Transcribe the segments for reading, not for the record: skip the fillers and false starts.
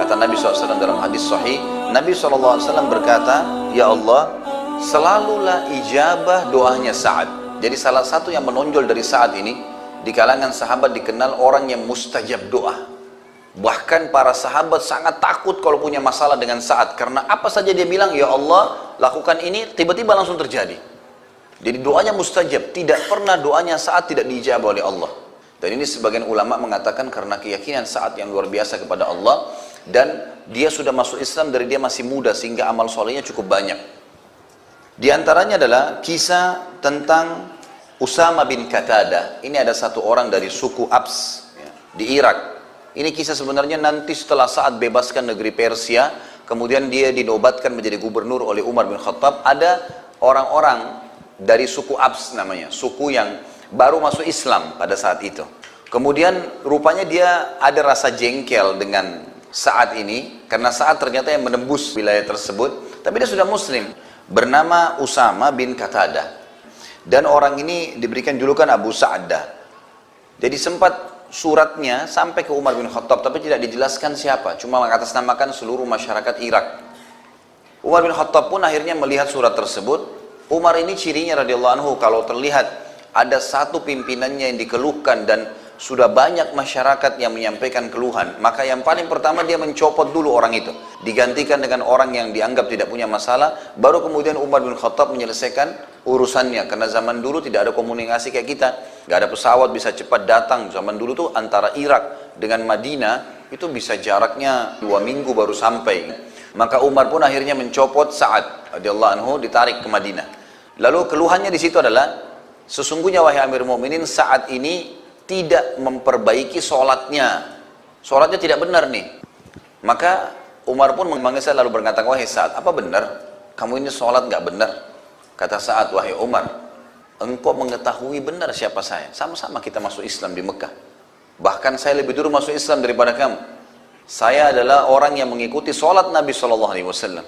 Kata Nabi SAW dalam hadis sahih, Nabi SAW berkata, "Ya Allah, selalulah ijabah doanya Sa'ad." Jadi salah satu yang menonjol dari Sa'ad ini, di kalangan sahabat dikenal orang yang mustajab doa. Bahkan para sahabat sangat takut kalau punya masalah dengan Sa'ad, karena apa saja dia bilang, "Ya Allah, lakukan ini," tiba-tiba langsung terjadi. Jadi doanya mustajab, tidak pernah doanya Sa'ad tidak diijabah oleh Allah. Dan ini sebagian ulama mengatakan karena keyakinan Sa'ad yang luar biasa kepada Allah, dan dia sudah masuk Islam dari dia masih muda sehingga amal solehnya cukup banyak. Di antaranya adalah kisah tentang Usama bin Qatadah. Ini ada satu orang dari suku Abs di Irak. Ini kisah sebenarnya nanti setelah Sa'ad bebaskan negeri Persia, kemudian dia dinobatkan menjadi gubernur oleh Umar bin Khattab. Ada orang-orang dari suku Abs namanya, suku yang baru masuk Islam pada saat itu. Kemudian rupanya dia ada rasa jengkel dengan Sa'ad ini, karena Sa'ad ternyata yang menembus wilayah tersebut, tapi dia sudah muslim, bernama Usama bin Qatadah. Dan orang ini diberikan julukan Abu Sa'dah. Jadi sempat suratnya sampai ke Umar bin Khattab, tapi tidak dijelaskan siapa, cuma mengatasnamakan seluruh masyarakat Irak. Umar bin Khattab pun akhirnya melihat surat tersebut. Umar ini cirinya radhiyallahu anhu, kalau terlihat ada satu pimpinannya yang dikeluhkan dan sudah banyak masyarakat yang menyampaikan keluhan, maka yang paling pertama dia mencopot dulu orang itu, digantikan dengan orang yang dianggap tidak punya masalah, baru kemudian Umar bin Khattab menyelesaikan urusannya. Karena zaman dulu tidak ada komunikasi kayak kita, nggak ada pesawat bisa cepat datang. Zaman dulu tuh antara Irak dengan Madinah itu bisa jaraknya 2 minggu baru sampai. Maka Umar pun akhirnya mencopot Sa'ad radhiyallahu anhu, ditarik ke Madinah. Lalu keluhannya di situ adalah, sesungguhnya wahai Amir Mu'minin, Sa'ad ini tidak memperbaiki sholatnya. Sholatnya tidak benar nih. Maka Umar pun memanggil saya lalu berkata, "Wahai Sa'ad, apa benar? Kamu ini sholat nggak benar?" Kata Sa'ad, "Wahai Umar, engkau mengetahui benar siapa saya. Sama-sama kita masuk Islam di Mekah. Bahkan saya lebih dulu masuk Islam daripada kamu. Saya adalah orang yang mengikuti sholat Nabi SAW.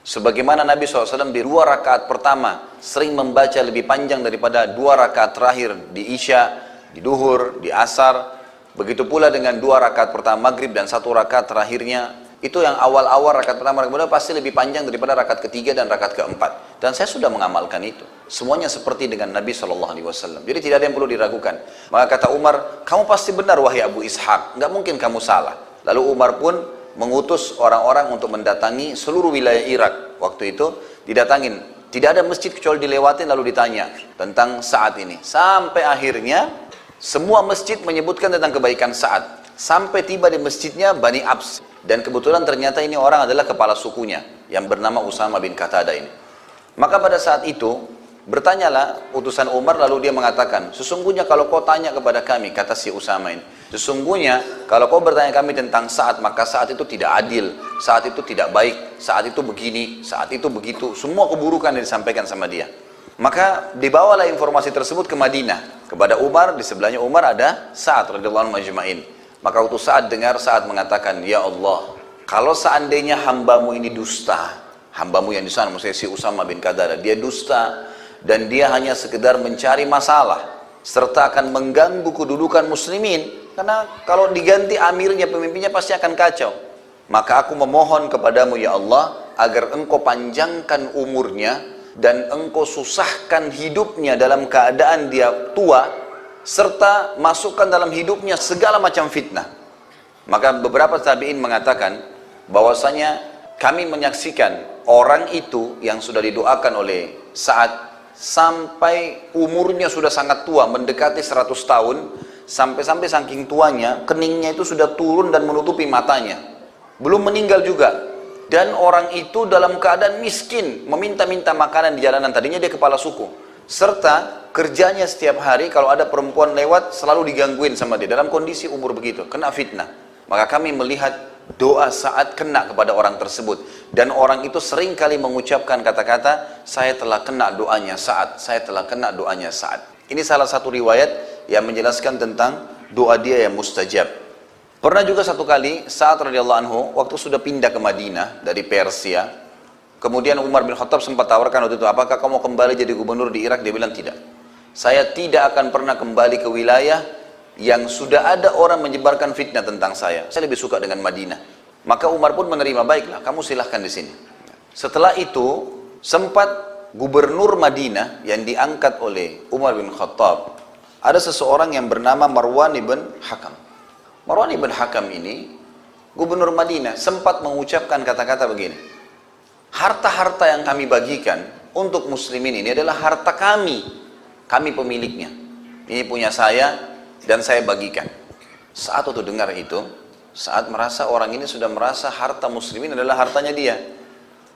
Sebagaimana Nabi SAW di 2 rakaat pertama sering membaca lebih panjang daripada 2 rakaat terakhir di Isya, di duhur, di asar. Begitu pula dengan 2 rakaat pertama maghrib dan 1 rakaat terakhirnya. Itu yang awal-awal rakaat pertama kemudian pasti lebih panjang daripada rakaat ketiga dan rakaat keempat. Dan saya sudah mengamalkan itu. Semuanya seperti dengan Nabi SAW. Jadi tidak ada yang perlu diragukan." Maka kata Umar, "Kamu pasti benar wahai Abu Ishaq. Nggak mungkin kamu salah." Lalu Umar pun mengutus orang-orang untuk mendatangi seluruh wilayah Irak. Waktu itu didatangin. Tidak ada masjid kecuali dilewatin lalu ditanya tentang Sa'ad ini. Sampai akhirnya semua masjid menyebutkan tentang kebaikan Sa'ad. Sampai tiba di masjidnya Bani Abs. Dan kebetulan ternyata ini orang adalah kepala sukunya yang bernama Usama bin Qatadah ini. Maka pada saat itu bertanyalah utusan Umar, lalu dia mengatakan, "Sesungguhnya kalau kau tanya kepada kami," kata si Usama ini, "sesungguhnya kalau kau bertanya kami tentang Sa'ad, maka Sa'ad itu tidak adil, Sa'ad itu tidak baik, Sa'ad itu begini, Sa'ad itu begitu." Semua keburukan yang disampaikan sama dia. Maka dibawalah informasi tersebut ke Madinah kepada Umar. Di sebelahnya Umar ada Sa'ad radhiyallahu anhu majma'in. Maka waktu Sa'ad dengar, Sa'ad mengatakan, "Ya Allah, kalau seandainya hambamu ini dusta," hambamu yang di sana maksudnya si Usama bin Qatadah, "dia dusta dan dia hanya sekedar mencari masalah serta akan mengganggu kedudukan muslimin, karena kalau diganti amirnya, pemimpinnya pasti akan kacau. Maka aku memohon kepadamu ya Allah agar engkau panjangkan umurnya dan engkau susahkan hidupnya dalam keadaan dia tua, serta masukkan dalam hidupnya segala macam fitnah." Maka beberapa tabi'in mengatakan bahwasanya kami menyaksikan orang itu yang sudah didoakan oleh Sa'ad sampai umurnya sudah sangat tua, mendekati 100 tahun, sampai-sampai saking tuanya keningnya itu sudah turun dan menutupi matanya, belum meninggal juga. Dan orang itu dalam keadaan miskin, meminta-minta makanan di jalanan. Tadinya dia kepala suku, serta kerjanya setiap hari kalau ada perempuan lewat selalu digangguin sama dia dalam kondisi umur begitu, kena fitnah. Maka kami melihat doa Sa'ad kena kepada orang tersebut, dan orang itu sering kali mengucapkan kata-kata, "Saya telah kena doanya Sa'ad, saya telah kena doanya Sa'ad." Ini salah satu riwayat yang menjelaskan tentang doa dia yang mustajab. Pernah juga satu kali Sa'ad radhiyallahu anhu waktu sudah pindah ke Madinah dari Persia, kemudian Umar bin Khattab sempat tawarkan waktu itu, "Apakah kamu kembali jadi gubernur di Irak?" Dia bilang tidak. saya tidak akan pernah kembali ke wilayah yang sudah ada orang menyebarkan fitnah tentang saya. Saya lebih suka dengan Madinah. Maka Umar pun menerima, baiklah, kamu silahkan di sini. Setelah itu, sempat gubernur Madinah yang diangkat oleh Umar bin Khattab, ada seseorang yang bernama Marwan ibn Hakam. Marwan ibn Hakam ini, gubernur Madinah, sempat mengucapkan kata-kata begini, harta-harta yang kami bagikan untuk muslimin ini adalah harta kami pemiliknya. Ini punya saya, dan saya bagikan. Saat waktu dengar itu, saat merasa orang ini sudah merasa harta muslimin adalah hartanya dia,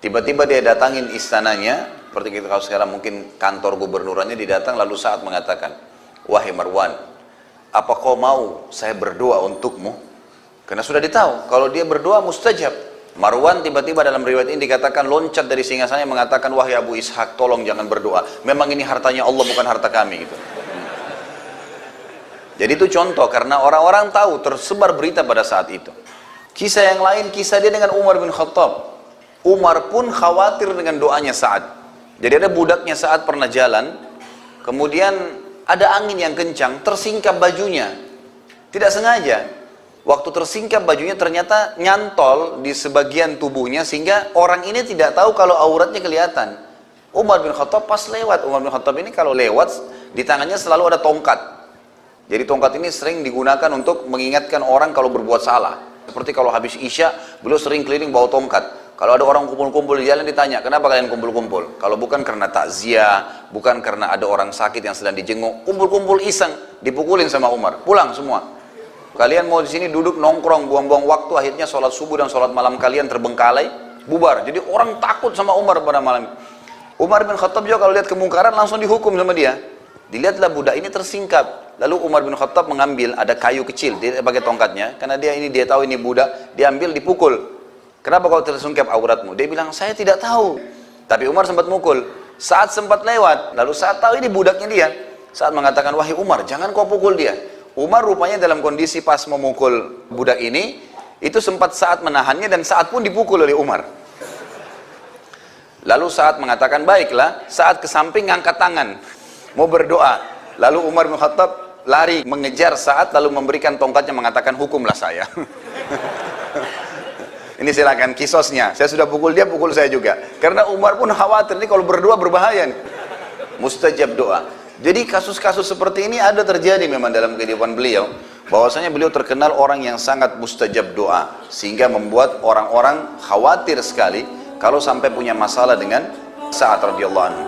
tiba-tiba dia datangin istananya, seperti kita kalau sekarang mungkin kantor gubernurannya didatang, lalu saat mengatakan, wahai Marwan, apa kau mau saya berdoa untukmu? Karena sudah ditahu, kalau dia berdoa mustajab. Marwan tiba-tiba dalam riwayat ini dikatakan loncat dari singgasananya mengatakan, wahai Abu Ishaq, tolong jangan berdoa. Memang ini hartanya Allah, bukan harta kami. Gitu. Jadi itu contoh, karena orang-orang tahu, tersebar berita pada saat itu. Kisah yang lain, kisah dia dengan Umar bin Khattab. Umar pun khawatir dengan doanya Sa'ad. Jadi ada budaknya Sa'ad pernah jalan, kemudian ada angin yang kencang, tersingkap bajunya. Tidak sengaja. Waktu tersingkap bajunya ternyata nyantol di sebagian tubuhnya, sehingga orang ini tidak tahu kalau auratnya kelihatan. Umar bin Khattab pas lewat, Umar bin Khattab ini kalau lewat, di tangannya selalu ada tongkat. Jadi tongkat ini sering digunakan untuk mengingatkan orang kalau berbuat salah. Seperti kalau habis Isya, beliau sering keliling bawa tongkat. Kalau ada orang kumpul-kumpul di jalan ditanya, kenapa kalian kumpul-kumpul? Kalau bukan karena takziah, bukan karena ada orang sakit yang sedang dijenguk, kumpul-kumpul iseng, dipukulin sama Umar, pulang semua. Kalian mau di sini duduk nongkrong, buang-buang waktu, akhirnya sholat subuh dan sholat malam kalian terbengkalai, bubar. Jadi orang takut sama Umar pada malam. Umar bin Khattab juga kalau lihat kemungkaran langsung dihukum sama dia. Dilihatlah budak ini tersingkap. Lalu Umar bin Khattab mengambil, ada kayu kecil, dia pakai tongkatnya, karena dia tahu ini budak, diambil, dipukul. Kenapa kau tersungkap auratmu? Dia bilang, saya tidak tahu. Tapi Umar sempat mukul. Saat sempat lewat, lalu saat tahu ini budaknya dia. Saat mengatakan, wahai Umar, jangan kau pukul dia. Umar rupanya dalam kondisi pas memukul budak ini, itu sempat saat menahannya, dan saat pun dipukul oleh Umar. Lalu saat mengatakan, baiklah, saat ke samping ngangkat tangan, mau berdoa. Lalu Umar bin Khattab lari mengejar saat, lalu memberikan tongkatnya mengatakan, hukumlah saya. Ini silakan kisosnya, saya sudah pukul dia, pukul saya juga. Karena Umar pun khawatir, ini kalau berdoa berbahaya nih. Mustajab doa. Jadi kasus-kasus seperti ini ada terjadi memang dalam kehidupan beliau. Bahwasanya beliau terkenal orang yang sangat mustajab doa. Sehingga membuat orang-orang khawatir sekali kalau sampai punya masalah dengan Sa'ad radhiyallahu anhu.